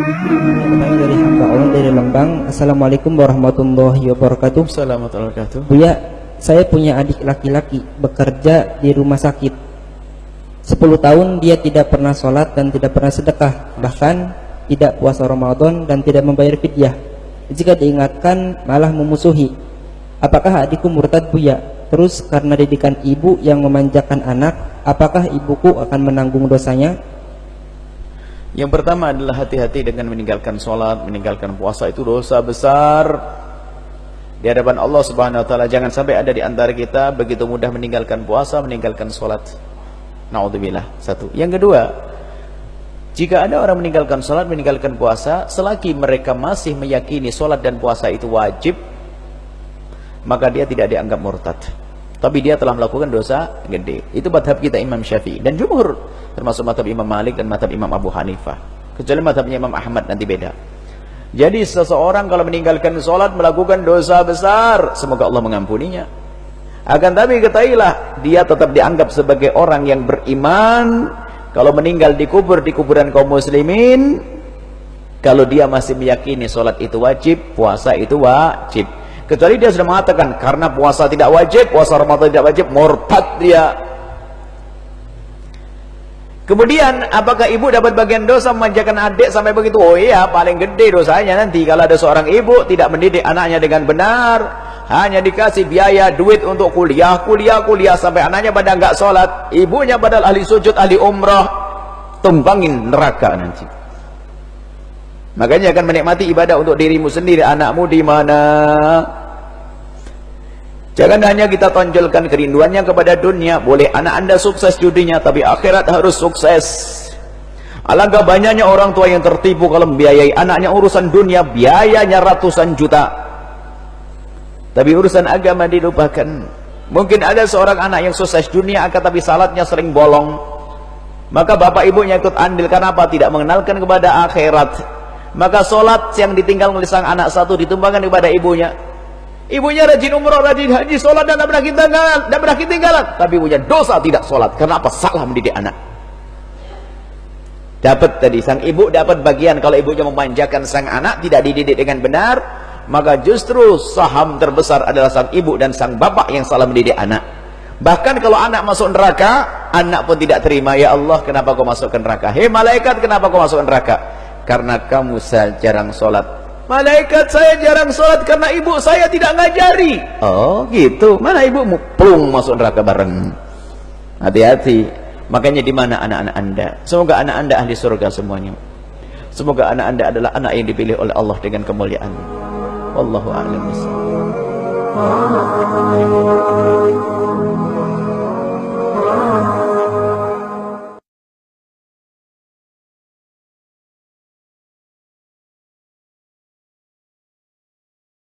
Kami dari hamba Allah dari Lembang. Assalamualaikum warahmatullahi wabarakatuh. Assalamualaikum warahmatullahi wabarakatuh. Buya, saya punya adik laki-laki bekerja di rumah sakit. 10 tahun dia tidak pernah sholat dan tidak pernah sedekah, bahkan tidak puasa Ramadan dan tidak membayar fidyah. Jika diingatkan malah memusuhi. Apakah adikku murtad, Buya? Terus karena didikan ibu yang memanjakan anak, apakah ibuku akan menanggung dosanya? Yang pertama adalah hati-hati dengan meninggalkan sholat, meninggalkan puasa, itu dosa besar di hadapan Allah Subhanahu wa taala. Jangan sampai ada di antara kita begitu mudah meninggalkan puasa, meninggalkan sholat. Naudzubillah. Satu. Yang kedua, jika ada orang meninggalkan sholat, meninggalkan puasa, selagi mereka masih meyakini sholat dan puasa itu wajib, maka dia tidak dianggap murtad, tapi dia telah melakukan dosa gede. Itu madhab kita Imam Syafi'i dan jumhur, termasuk madhab Imam Malik dan madhab Imam Abu Hanifah, kecuali madhabnya Imam Ahmad nanti beda. Jadi seseorang kalau meninggalkan sholat melakukan dosa besar, semoga Allah mengampuninya. Akan tapi ketahuilah, dia tetap dianggap sebagai orang yang beriman kalau meninggal dikubur di kuburan kaum muslimin, kalau dia masih meyakini sholat itu wajib, puasa itu wajib. Kecuali dia sudah mengatakan karena puasa tidak wajib, puasa Ramadan tidak wajib, murtad dia. Kemudian apakah ibu dapat bagian dosa memanjakan adik sampai begitu? Oh iya, paling gede dosanya nanti kalau ada seorang ibu tidak mendidik anaknya dengan benar, hanya dikasih biaya duit untuk kuliah sampai anaknya pada enggak sholat, ibunya padahal ahli sujud, ahli umrah, tumbangin neraka nanti. Makanya akan menikmati ibadah untuk dirimu sendiri. Anakmu di mana? Jangan hanya kita tonjolkan kerinduannya kepada dunia. Boleh anak anda sukses judinya, tapi akhirat harus sukses. Alangkah banyaknya orang tua yang tertipu kalau membiayai anaknya urusan dunia, biayanya ratusan juta, tapi urusan agama dilupakan. Mungkin ada seorang anak yang sukses dunia, akan tapi salatnya sering bolong, maka bapak ibunya ikut andil. Karena apa? Tidak mengenalkan kepada akhirat. Maka solat yang ditinggal oleh sang anak satu ditumbangkan kepada ibunya. Ibunya rajin umrah, rajin haji, solat dan tidak pernah ketinggalan, tapi ibunya dosa tidak solat. Kenapa? Salah mendidik anak. Dapat tadi sang ibu dapat bagian kalau ibunya memanjakan sang anak, tidak dididik dengan benar, maka justru saham terbesar adalah sang ibu dan sang bapak yang salah mendidik anak. Bahkan kalau anak masuk neraka, anak pun tidak terima. Ya Allah, kenapa kau masuk ke neraka? Hei malaikat, kenapa kau masuk ke neraka? Karena kamu jarang sholat. Malaikat, saya jarang sholat karena ibu saya tidak ngajari. Oh gitu, mana ibumu? Plung, masuk neraka bareng. Hati-hati. Makanya di mana anak-anak anda? Semoga anak anda ahli surga semuanya. Semoga anak anda adalah anak yang dipilih oleh Allah dengan kemuliaan. Wallahu a'lam bishawab.